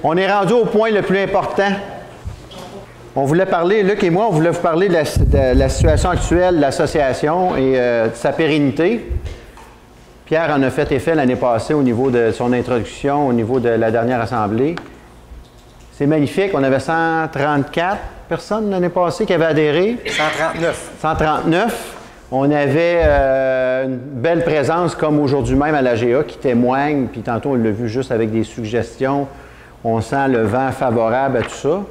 On est rendu au point le plus important. On voulait parler, Luc et moi, on voulait vous parler de la situation actuelle de l'association et de sa pérennité. Pierre en a fait effet l'année passée au niveau de son introduction, au niveau de la dernière assemblée. C'est magnifique. On avait 134 personnes l'année passée qui avaient adhéré. 139. 139. On avait une belle présence, comme aujourd'hui même à l'AGA, qui témoigne. Puis tantôt, on l'a vu juste avec des suggestions. On sent le vent favorable à tout ça.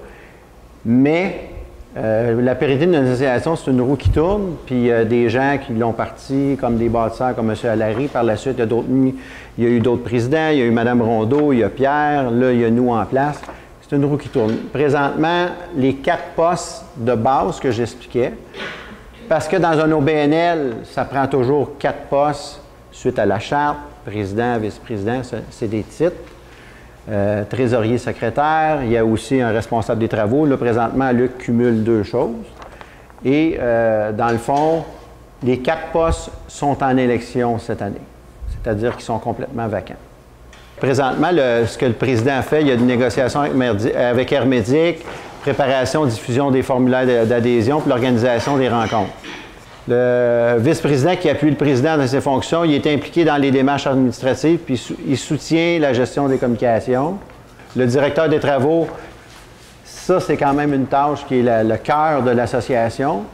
Mais la pérennité de notre association, c'est une roue qui tourne. Puis il y a des gens qui l'ont parti, comme des bâtisseurs, comme M. Allary. Par la suite, il y a eu d'autres présidents. Il y a eu Mme Rondeau, il y a Pierre. Là, il y a nous en place. C'est une roue qui tourne. Présentement, les 4 postes de base que j'expliquais, parce que dans un OBNL, ça prend toujours 4 postes suite à la charte, président, vice-président, c'est des titres. Trésorier, secrétaire, il y a aussi un responsable des travaux. Là, présentement, Luc cumule 2 choses. Et dans le fond, les 4 postes sont en élection cette année, c'est-à-dire qu'ils sont complètement vacants. Présentement, ce que le président a fait, il y a une négociation avec Hermédic, préparation, diffusion des formulaires d'adhésion, puis l'organisation des rencontres. Le vice-président qui appuie le président dans ses fonctions, il est impliqué dans les démarches administratives, puis il soutient la gestion des communications. Le directeur des travaux, ça, c'est quand même une tâche qui est le cœur de l'association.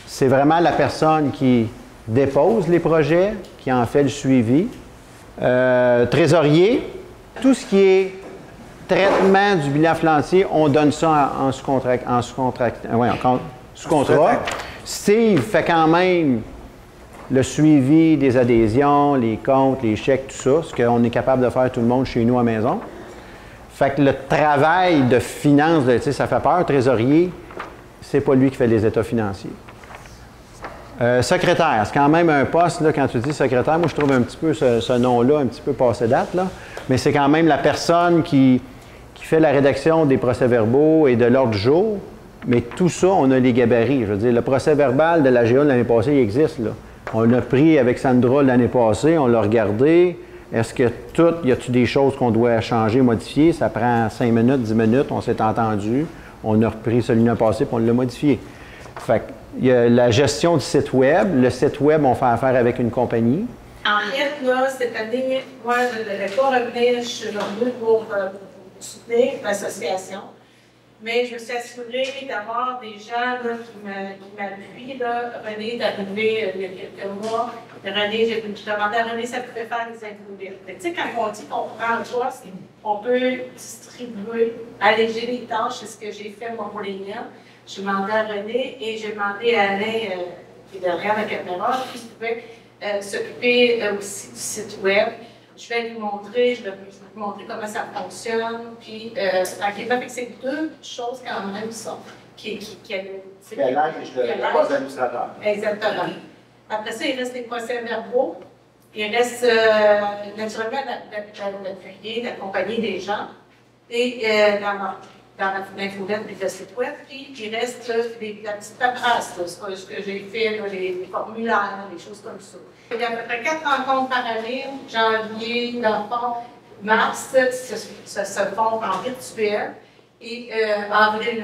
C'est vraiment la personne qui dépose les projets, qui en fait le suivi. Trésorier, tout ce qui est traitement du bilan financier, on donne ça en sous-contrat. Steve fait quand même le suivi des adhésions, les comptes, les chèques, tout ça, ce qu'on est capable de faire tout le monde chez nous à la maison. Fait que le travail de finance, ça fait peur, trésorier, c'est pas lui qui fait les états financiers. Secrétaire, c'est quand même un poste, là, quand tu dis secrétaire, moi je trouve un petit peu ce nom-là un petit peu passé date, là, mais c'est quand même la personne qui fait la rédaction des procès-verbaux et de l'ordre du jour, mais tout ça, on a les gabarits. Je veux dire, le procès-verbal de l'AGA de l'année passée, il existe, là. On l'a pris avec Sandra l'année passée, on l'a regardé. Est-ce que y a-t-il des choses qu'on doit changer, modifier? Ça prend 5 minutes, 10 minutes, on s'est entendu. On a repris celui de l'année passée, puis on l'a modifié. Fait il y a la gestion du site Web. Le site Web, on fait affaire avec une compagnie. En fait, là, cette année, moi, je ne devais pas revenir, je suis revenue pour soutenir l'association. Mais je me suis assurée d'avoir des gens là, qui m'appuient. René est arrivé il y a quelques mois. René, j'ai demandé à René si ça pouvait faire des infolettes. Tu sais, quand on dit qu'on prend un poste, on peut distribuer, alléger les tâches. C'est ce que j'ai fait, moi, pour les miens. J'ai demandé à René et j'ai demandé à Alain, qui est derrière la caméra, qui pouvait s'occuper aussi du site Web. Je vais lui montrer, comment ça fonctionne. Puis, tranquillement, c'est 2 choses quand même, ça. Qui a l'âge d'administrateur. Exactement. Après ça, il reste les procès-verbaux. Il reste naturellement l'appuyer, d'accompagner des gens. Et dans l'infolette et le site web. Puis il reste la petite paperasse, ce que j'ai fait, là, les formulaires, les choses comme ça. Il y a à peu près 4 rencontres par année, janvier, mars, ça se font en virtuel. Et avril,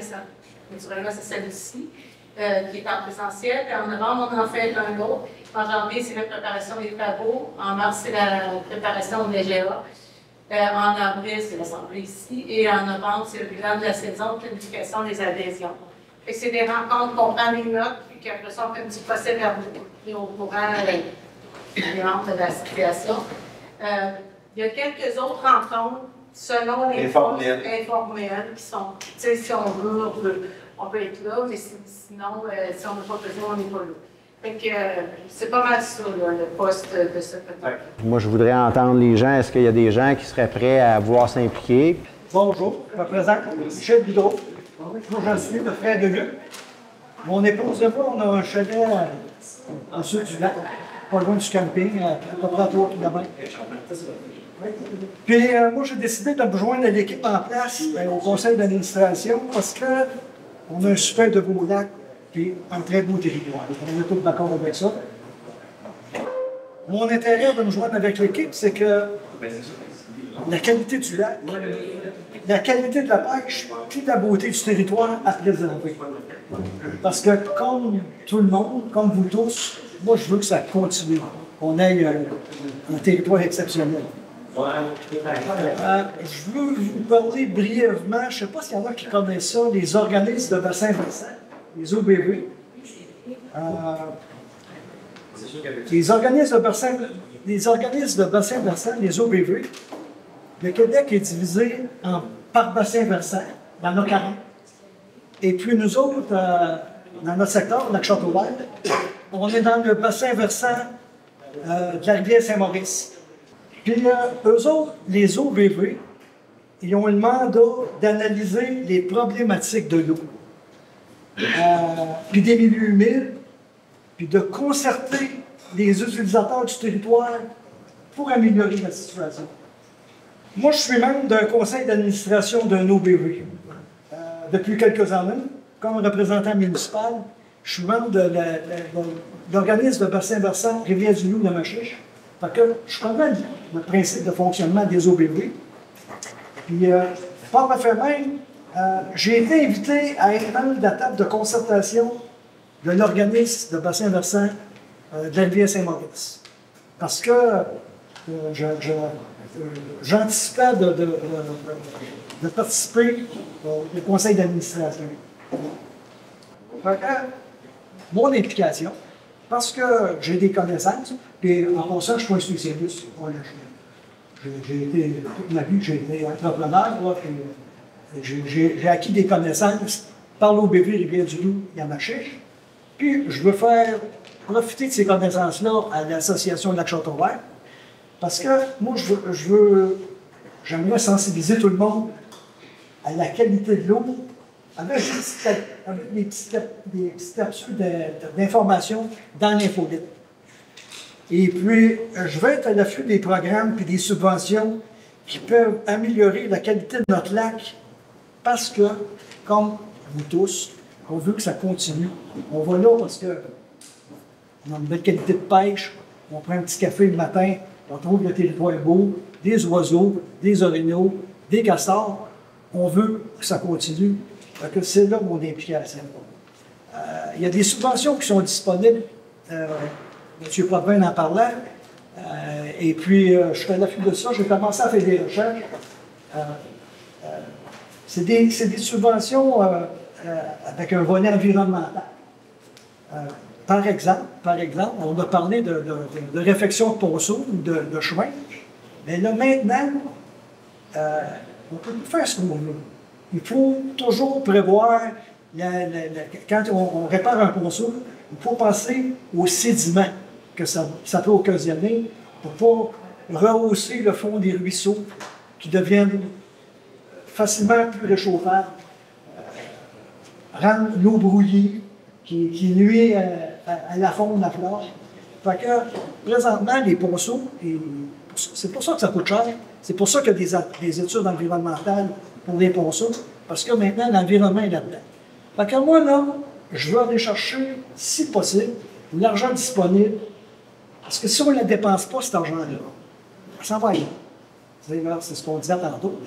naturellement, c'est celle-ci, qui est en présentiel. Puis en novembre, on en fait un autre. En janvier, c'est la préparation des travaux. En mars, c'est la préparation de l'EGA. En avril, c'est l'Assemblée ici. Et en novembre, c'est le bilan de la saison de planification des adhésions. C'est des rencontres qu'on prend les notes, puis qu'après ça, on fait un petit procès-verbal au courant des membres de la situation. Il y a quelques autres rencontres, selon les informelles, qui sont, tu sais, si on veut, on peut être là, mais sinon, si on n'a pas besoin, on n'est pas là. Fait que c'est pas mal ça, là, le poste de secrétaire. Moi, je voudrais entendre les gens. Est-ce qu'il y a des gens qui seraient prêts à vouloir s'impliquer? Bonjour, je me présente Michel Bidreau. Moi, j'en suis le frère de Luc. Mon épouse et moi, on a un chalet en sud du lac, pas loin du camping, à peu près à 3 km. Puis moi, j'ai décidé de me joindre à l'équipe en place au conseil d'administration parce qu'on a un super de beau lac et un très beau territoire. On est tous d'accord avec ça. Mon intérêt de me joindre avec l'équipe, c'est que la qualité du lac la qualité de la pêche et la beauté du territoire à préserver. Parce que, comme tout le monde, comme vous tous, moi, je veux que ça continue. On ait un territoire exceptionnel. Je veux vous parler brièvement, je ne sais pas s'il y en a qui connaissent ça, les organismes de bassin versant, les OBV. Les organismes de bassin versant, les OBV, le Québec est divisé par bassin versant, il y en a 40. Et puis nous autres, dans notre secteur, lac Châteauvert, on est dans le bassin versant de la rivière Saint-Maurice. Puis eux autres, les OBV, ils ont le mandat d'analyser les problématiques de l'eau, puis des milieux humides, puis de concerter les utilisateurs du territoire pour améliorer la situation. Moi, je suis membre d'un conseil d'administration d'un OBV. Depuis quelques années, comme représentant municipal, je suis membre de l'organisme de bassin versant Rivière-du-Loup de Machiche. Fait que je connais le principe de fonctionnement des OBV. Puis, par le fait même, j'ai été invité à être membre de la table de concertation de l'organisme de bassin versant de la rivière Saint-Maurice. Parce que j'anticipais de participer au conseil d'administration. Mon implication, parce que j'ai des connaissances, et en passant, je ne suis pas un spécialiste. J'ai été, toute ma vie, j'ai été entrepreneur, j'ai acquis des connaissances par l'OBV Rivière-du-Loup Yamachiche. Puis, je veux faire profiter de ces connaissances-là à l'association de lac Châteauvert. Parce que moi, j'aimerais sensibiliser tout le monde à la qualité de l'eau avec des petits capsules d'informations dans l'infolite. Et puis, je vais être à l'affût des programmes et des subventions qui peuvent améliorer la qualité de notre lac parce que, comme vous tous, on veut que ça continue. On va là parce qu'on a une belle qualité de pêche, on prend un petit café le matin, on trouve le territoire beau, des oiseaux, des orignaux, des castors. On veut que ça continue. C'est là mon implication. Il y a des subventions qui sont disponibles. M. Potvin en parlait. Et puis, je suis à l'affût de ça. J'ai commencé à faire des recherches. C'est des subventions avec un volet environnemental. Par exemple, on a parlé de réfection de ponceaux ou de chemin. Mais là, maintenant, on peut faire ce qu'on veut. Il faut toujours prévoir, quand on répare un ponceau, il faut penser aux sédiments que ça peut occasionner pour ne pas rehausser le fond des ruisseaux qui deviennent facilement plus réchauffables, rendre l'eau brouillée, qui nuit à la faune, à la flore. Fait que, présentement, les ponceaux, c'est pour ça que ça coûte cher. C'est pour ça qu'il y a des études environnementales pour les ponceaux, parce que maintenant, l'environnement est là-dedans. Fait que moi, là, je veux aller chercher, si possible, l'argent disponible, parce que si on ne la dépense pas, cet argent-là, ça va aller. C'est ce qu'on disait tantôt.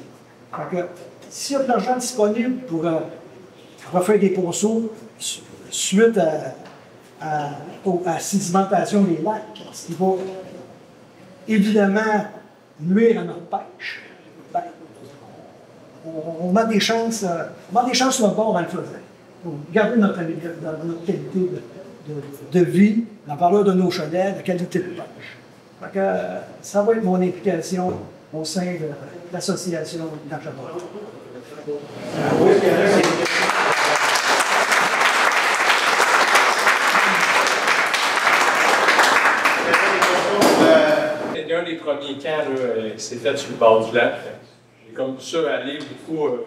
Fait que, s'il y a de l'argent disponible pour refaire des ponceaux suite à la sédimentation des lacs, ce qui va évidemment nuire à notre pêche, ben, on a des chances, sur le bord en le faisant. Pour garder notre qualité de vie, la valeur de nos chalets, la qualité de pêche. Fait que, ça va être mon implication au sein de l'association d'Archevêque. C'était un des premiers camps qui s'est fait sur le bord du lac. J'ai comme tout ça aller beaucoup au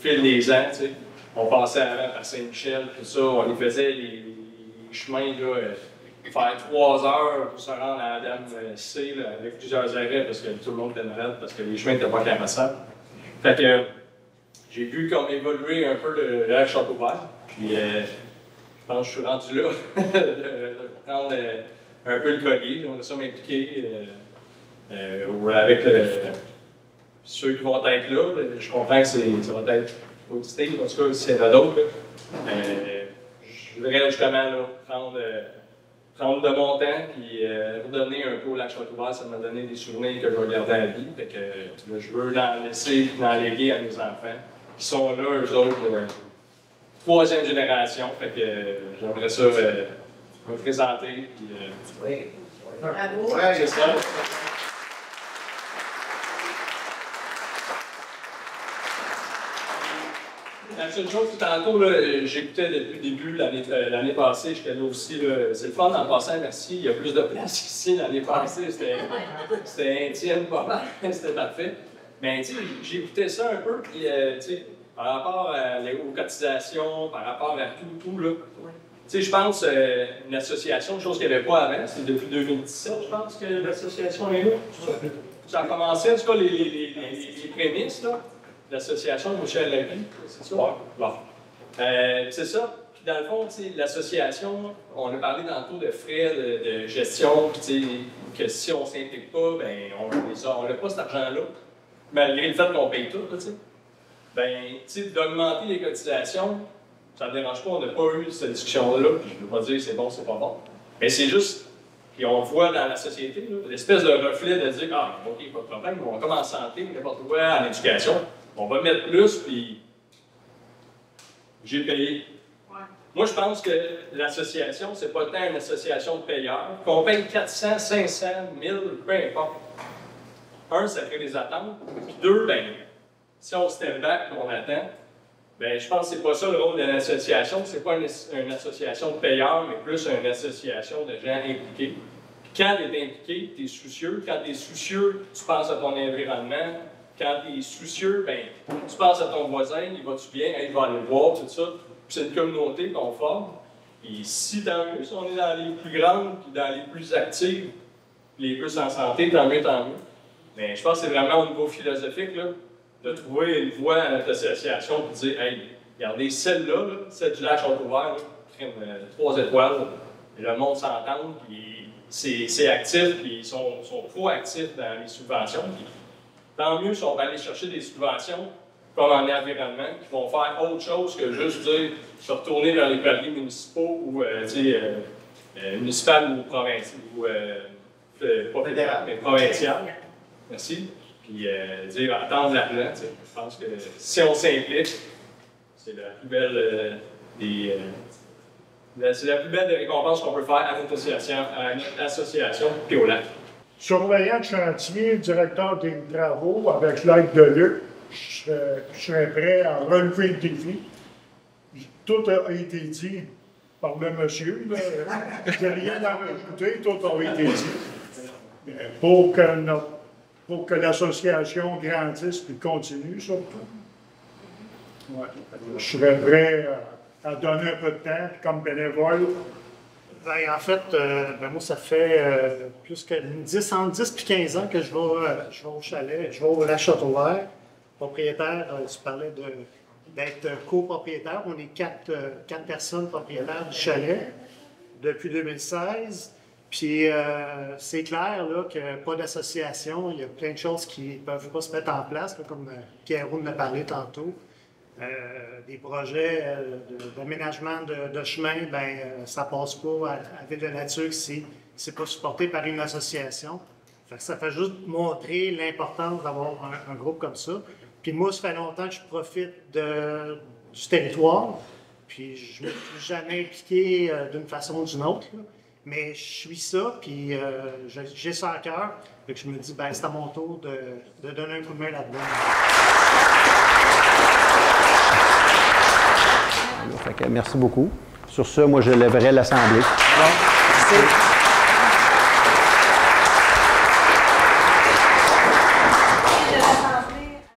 fil des ans. T'sais. On passait à Saint-Michel, tout ça, on les faisait les chemins, faire 3 heures pour se rendre à la Dame C, là, avec plusieurs arrêts, parce que tout le monde était malade, parce que les chemins n'étaient pas carassables. Fait que j'ai vu comme évoluer un peu le lac Châteauvert, puis je pense que je suis rendu là, de prendre un peu le collier, on a ça m'impliquer avec ceux qui vont être là, je comprends que ça va être audité, en tout cas, s'il y en a d'autres. Je voudrais justement là, prendre de mon temps et redonner un peu au lac Châteauvert. Ça m'a donné des souvenirs que je vais garder à la vie. Fait que, là, je veux l'en laisser, l'en léguer à mes enfants qui sont là, eux autres, troisième génération. Fait que j'aimerais ça me présenter. Puis, Bravo. ouais, c'est ça. La seule chose, tantôt, j'écoutais depuis le début, l'année passée, j'étais là aussi. C'est le fun en passant, merci. Il y a plus de place ici l'année passée. C'était intime, pas mal. C'était parfait. Mais tu sais, j'écoutais ça un peu, puis tu sais, par rapport aux cotisations, par rapport à tout, là. Tu sais, je pense une association, une chose qu'il n'y avait pas avant, c'est depuis 2017, je pense que l'association est là. Ça a commencé, en tout cas, les prémices, là. L'association de Michel Levy, c'est ça? Bon. C'est ça. Puis dans le fond, l'association, on a parlé tantôt de frais de gestion, puis que si on ne s'implique pas, ben on n'a pas cet argent-là, malgré le fait qu'on paye tout, tu sais. Ben, tu sais, d'augmenter les cotisations, ça ne dérange pas, on n'a pas eu cette discussion-là, puis je ne veux pas dire c'est bon, c'est pas bon. Mais c'est juste, puis on voit dans la société, l'espèce de reflet de dire, ah, OK, pas de problème, on va comme en santé, n'importe quoi, en éducation. On va mettre plus, puis j'ai payé. Ouais. Moi, je pense que l'association, c'est pas tant une association de payeurs. Qu'on paye 400, 500, 1000, peu importe. Un, ça crée des attentes. Puis deux, ben, si on step back et on attend, ben, je pense que c'est pas ça le rôle de l'association. C'est pas une association de payeurs, mais plus une association de gens impliqués. Puis quand tu es impliqué, tu es soucieux. Quand tu es soucieux, tu penses à ton environnement. Quand tu es soucieux, ben, tu penses à ton voisin, il va-tu bien, il va aller le voir, tout ça. Puis c'est une communauté qu'on forme. Et si tant mieux, si on est dans les plus grandes, puis dans les plus actives, les plus en santé, tant mieux, tant mieux. Mais je pense que c'est vraiment au niveau philosophique, là, de trouver une voie à notre association et de dire, hey, regardez, celle-là, celle du lac Châteauvert, 3 étoiles, le monde s'entend, puis c'est actif, puis ils sont proactifs dans les subventions. Puis, tant mieux si on va aller chercher des subventions comme en environnement qui vont faire autre chose que juste dire se retourner dans les paliers municipaux ou municipales ou provinciales pas fédérales, mais provinciales. Merci. Puis dire attendre la plan. Je pense que si on s'implique, c'est la plus belle c'est la plus belle des récompenses qu'on peut faire à notre association puis au lac. Surveillant de chantier, directeur des travaux, avec l'aide de Luc, je serais prêt à relever le défi. Tout a été dit par le monsieur. Je n'ai rien à rajouter, tout a été dit. Pour que l'association grandisse et continue, surtout. Ouais. Je serais prêt à donner un peu de temps comme bénévole. Ben, en fait, moi, ça fait plus que 10 puis 15 ans que je vais au chalet, je vais au lac Châteauvert. Propriétaire, tu parlais d'être copropriétaire. On est quatre personnes propriétaires du chalet depuis 2016. Puis c'est clair là, que pas d'association, il y a plein de choses qui ne peuvent pas se mettre en place, là, comme Pierre Roux en a parlé tantôt. Des projets d'aménagement de chemin, ben, ça ne passe pas à Ville de Nature si ce n'est pas supporté par une association. Ça fait juste montrer l'importance d'avoir un groupe comme ça. Puis moi, ça fait longtemps que je profite du territoire, puis je ne me suis jamais impliqué d'une façon ou d'une autre. Là. Mais je suis ça, puis j'ai ça à cœur. Fait que je me dis, ben, c'est à mon tour de donner un coup de main là-dedans. Fait que merci beaucoup. Sur ça, moi, je lèverai l'Assemblée. Bon, merci.